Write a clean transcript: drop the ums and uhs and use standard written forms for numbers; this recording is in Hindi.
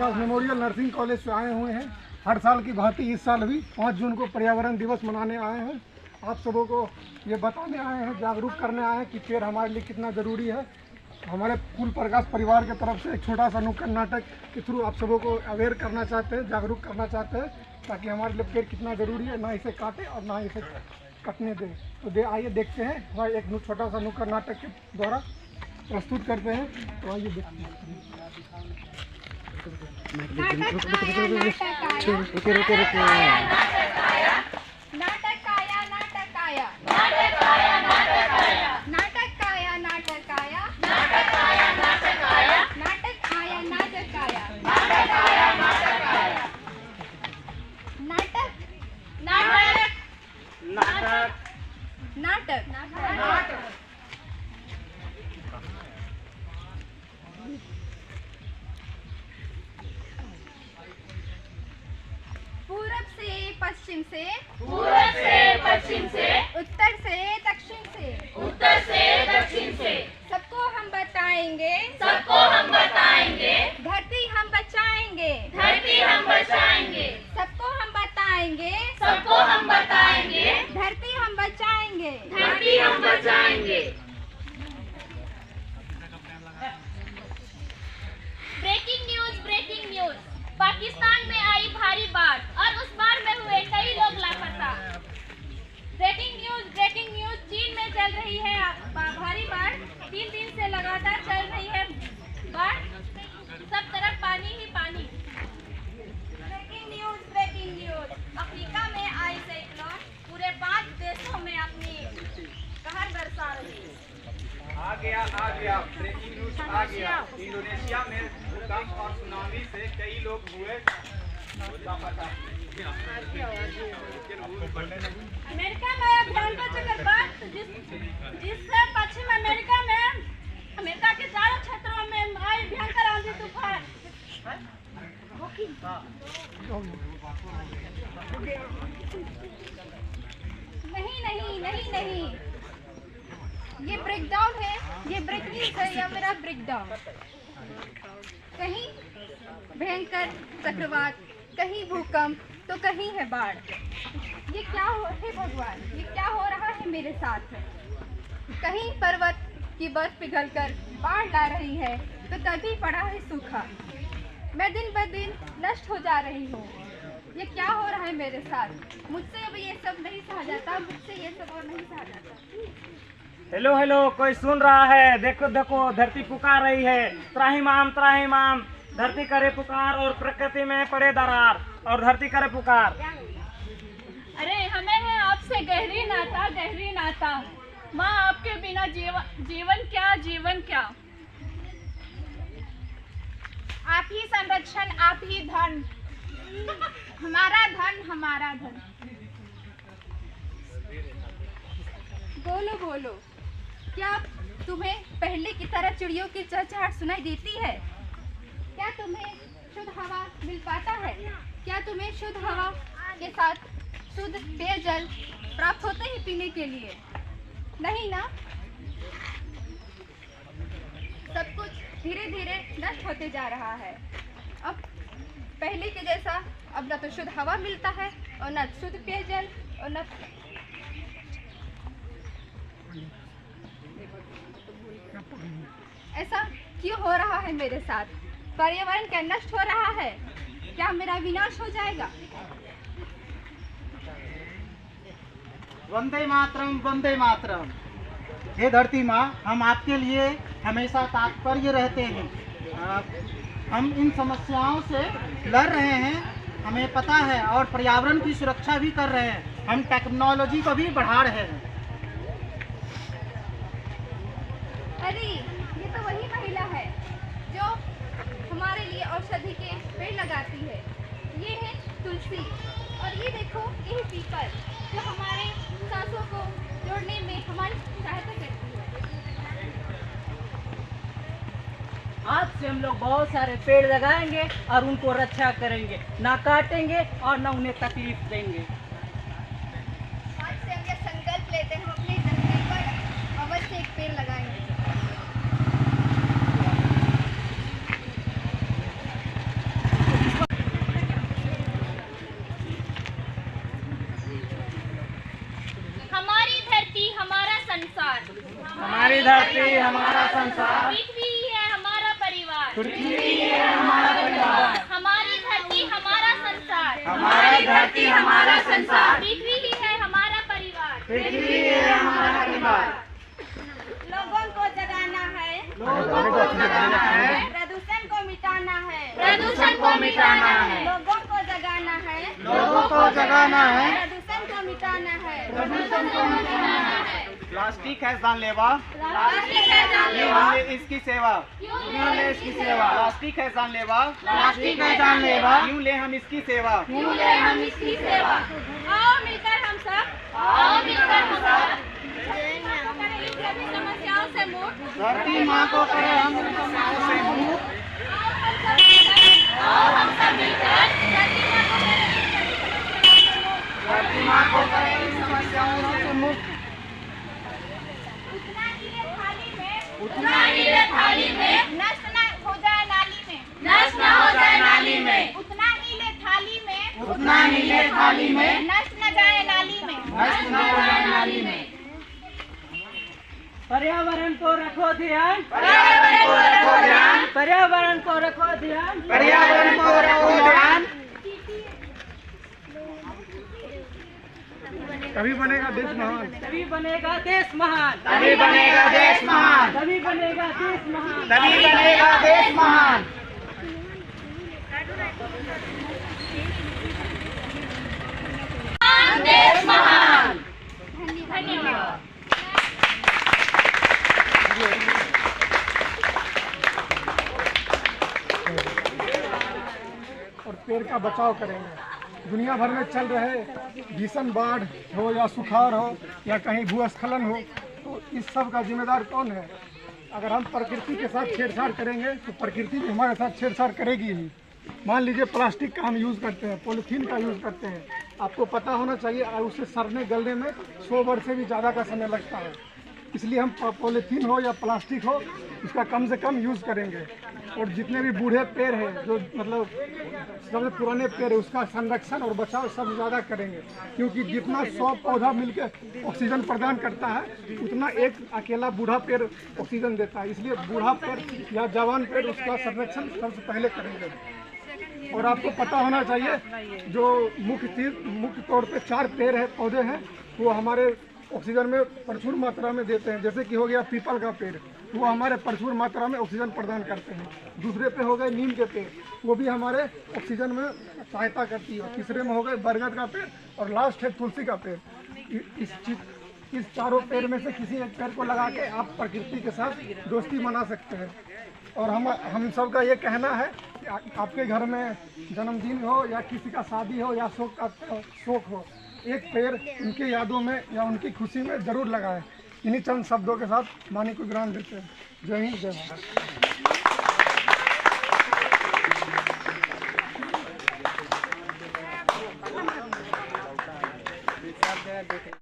प्रकाश मेमोरियल नर्सिंग कॉलेज से आए हुए हैं। हर साल की भांति इस साल भी 5 जून को पर्यावरण दिवस मनाने आए हैं। आप सबों को ये बताने आए हैं, जागरूक करने आए हैं कि पेड़ हमारे लिए कितना ज़रूरी है। हमारे फूल प्रकाश परिवार की तरफ से एक छोटा सा नुक्कड़ नाटक के थ्रू आप सबों को अवेयर करना चाहते हैं, जागरूक करना चाहते हैं, ताकि हमारे लिए पेड़ कितना ज़रूरी है, ना इसे काटे और ना इसे कटने दें। तो आइए देखते हैं, हमारे एक छोटा सा नुक्कड़ नाटक के द्वारा प्रस्तुत करते हैं। तो आइए देखते हैं। पूरब से पश्चिम से, उत्तर से दक्षिण से, सबको हम बताएंगे, धरती हम बचाएंगे, सबको हम बताएंगे, धरती हम बचाएंगे। Breaking news. पाकिस्तान में आई भारी बाढ़ और उस बाढ़ में हुए कई लोग लापता। Breaking news. चीन में चल रही है भारी बाढ़। 3 दिन से लगातार चल रही है बाढ़। सब तरफ पानी ही पानी। Breaking news. अफ्रीका में आई साइक्लोन पूरे 5 देशों में अपनी कहर बरसा रही है। आ गया ब्रेकिंग न्यूज आ गया। इंडोनेशिया में भूकंप और सुनामी से कई लोग हुए लापता। अमेरिका में भयंकर चक्रवात जिससे पश्चिम अमेरिका में अमेरिका के चारों क्षेत्रों में आई भयंकर आंधी तूफान। नहीं, ये ब्रेकडाउन है, ये ब्रेक न्यूज है या मेरा ब्रेकडाउन। कहीं भयंकर चक्रवात, कहीं भूकंप, तो कहीं है बाढ़। ये क्या है भगवान, ये क्या हो रहा है मेरे साथ? कहीं पर्वत की बर्फ पिघलकर बाढ़ ला रही है, तो कभी पड़ा है सूखा। मैं दिन ब दिन नष्ट हो जा रही हूँ। ये क्या हो रहा है मेरे साथ? मुझसे अब ये सब नहीं सहा जाता, मुझसे ये सब और नहीं सहा जाता। हेलो, कोई सुन रहा है? देखो धरती पुकार रही है। त्राहिमाम, धरती करे पुकार और प्रकृति में पड़े दरार और धरती करे पुकार। अरे हमें है आपसे गहरी नाता। माँ आपके बिना जीवन क्या। आप ही संरक्षण, आप ही धन, हमारा धन। बोलो, क्या तुम्हें पहले की तरह चिड़ियों की चहचहाट सुनाई देती है? क्या तुम्हें शुद्ध हवा मिल पाता है? क्या तुम्हें शुद्ध हवा के साथ शुद्ध पेयजल प्राप्त होते हैं पीने के लिए? नहीं ना। सब कुछ धीरे धीरे नष्ट होते जा रहा है। अब पहले के जैसा अब न तो शुद्ध हवा मिलता है और न शुद्ध पेयजल और न ऐसा क्यों हो रहा है मेरे साथ? पर्यावरण क्या नष्ट हो रहा है? क्या मेरा विनाश हो जाएगा? वंदे मातरम। हे धरती माँ, हम आपके लिए हमेशा तात्पर्य रहते हैं। हम इन समस्याओं से लड़ रहे हैं, हमें पता है, और पर्यावरण की सुरक्षा भी कर रहे हैं। हम टेक्नोलॉजी को भी बढ़ा रहे हैं। अरे ये तो वही महिला है जो हमारे लिए औषधि के पेड़ लगाती है। ये है तुलसी और ये देखो ये है पीपल, जो हमारे सांसों को जोड़ने में हमारी सहायता करती है। आज से हम लोग बहुत सारे पेड़ लगाएंगे और उनको रक्षा करेंगे, ना काटेंगे और ना उन्हें तकलीफ देंगे। आज से हम ये संकल्प लेते हैं, हम अपनी धरती पर अवश्य एक पेड़ लगाएंगे। हमारी धरती हमारा संसार, पृथ्वी ही है हमारा परिवार, पृथ्वी है हमारा परिवार, हमारी धरती हमारा संसार, हमारी धरती हमारा संसार, पृथ्वी ही है हमारा परिवार, पृथ्वी है हमारा परिवार। लोगों को जगाना है, लोगों को जगाना है, प्रदूषण को मिटाना है, प्रदूषण को मिटाना है, लोगों को जगाना है, लोगों को जगाना है, प्रदूषण को मिटाना है, प्रदूषण को मिटाना है। प्लास्टिक है जानलेवा, प्लास्टिक है क्यों जानलेवा, हम ले इसकी सेवा, क्यों ले इसकी सेवा, प्लास्टिक है जानलेवा, प्लास्टिक है जानलेवा, क्यों ले हम इसकी सेवा। क्यों ले हम इसकी सेवा। आओ मिलकर हम सब, आओ मिलकर हम सब करें इन सभी समस्याओं से मुक्त। धरती माँ को करें हम इन समस्याओं से मुक्त। आओ हम सब मिलकर धरती माँ को करें इन समस्याओं से मुक्त। उतना ही ले थाली में, उतना ही ले थाली में, नष्ट न हो जाए नाली में, नष्ट न हो जाए नाली में, उतना ही ले थाली में, उतना ही ले थाली में, नष्ट न जाए नाली में, नष्ट न हो जाए नाली में। पर्यावरण को रखो ध्यान, पर्यावरण को रखो ध्यान, पर्यावरण को रखो ध्यान, पर्यावरण को रखो ध्यान। तभी बनेगा देश महान। तभी बनेगा देश महान, तभी बनेगा देश महान, तभी बनेगा देश महान, तभी बनेगा देश महान। देश महान। धन्यवाद। और पेड़ का बचाव करेंगे। दुनिया भर में चल रहे भीषण बाढ़ हो या सुखाड़ हो या कहीं भूस्खलन हो, तो इस सब का जिम्मेदार कौन है? अगर हम प्रकृति के साथ छेड़छाड़ करेंगे तो प्रकृति भी हमारे साथ छेड़छाड़ करेगी ही। मान लीजिए प्लास्टिक का हम यूज़ करते हैं, पॉलीथीन का यूज़ करते हैं, आपको पता होना चाहिए उसे सड़ने गलने में 100 वर्ष से भी ज़्यादा का समय लगता है। इसलिए हम पॉलीथीन हो या प्लास्टिक हो, इसका कम से कम यूज़ करेंगे। और जितने भी बूढ़े पेड़ हैं, जो मतलब सबसे पुराने पेड़ है, उसका संरक्षण और बचाव सब ज़्यादा करेंगे। क्योंकि जितना 100 पौधा मिलकर ऑक्सीजन प्रदान करता है, उतना एक अकेला बूढ़ा पेड़ ऑक्सीजन देता है। इसलिए बूढ़ा पेड़ या जवान पेड़, उसका संरक्षण सबसे पहले करेंगे। और आपको पता होना चाहिए जो मुख्य तौर पे 4 पेड़ है, पौधे हैं, वो हमारे ऑक्सीजन में प्रचुर मात्रा में देते हैं। जैसे कि हो गया पीपल का पेड़, वो हमारे प्रचुर मात्रा में ऑक्सीजन प्रदान करते हैं। दूसरे पे हो गए नीम के पेड़, वो भी हमारे ऑक्सीजन में सहायता करती है। तीसरे में हो गए बरगद का पेड़, और लास्ट है तुलसी का पेड़। इस चारों पेड़ में से किसी एक पेड़ को लगा के आप प्रकृति के साथ दोस्ती मना सकते हैं। और हम सब का ये कहना है कि आपके घर में जन्मदिन हो या किसी का शादी हो या शोक हो, एक पेड़ उनके यादों में या उनकी खुशी में ज़रूर लगाएं। इन्हीं चंद शब्दों के साथ वाणी को विराम देते हैं। जय हिंद, जय भारत।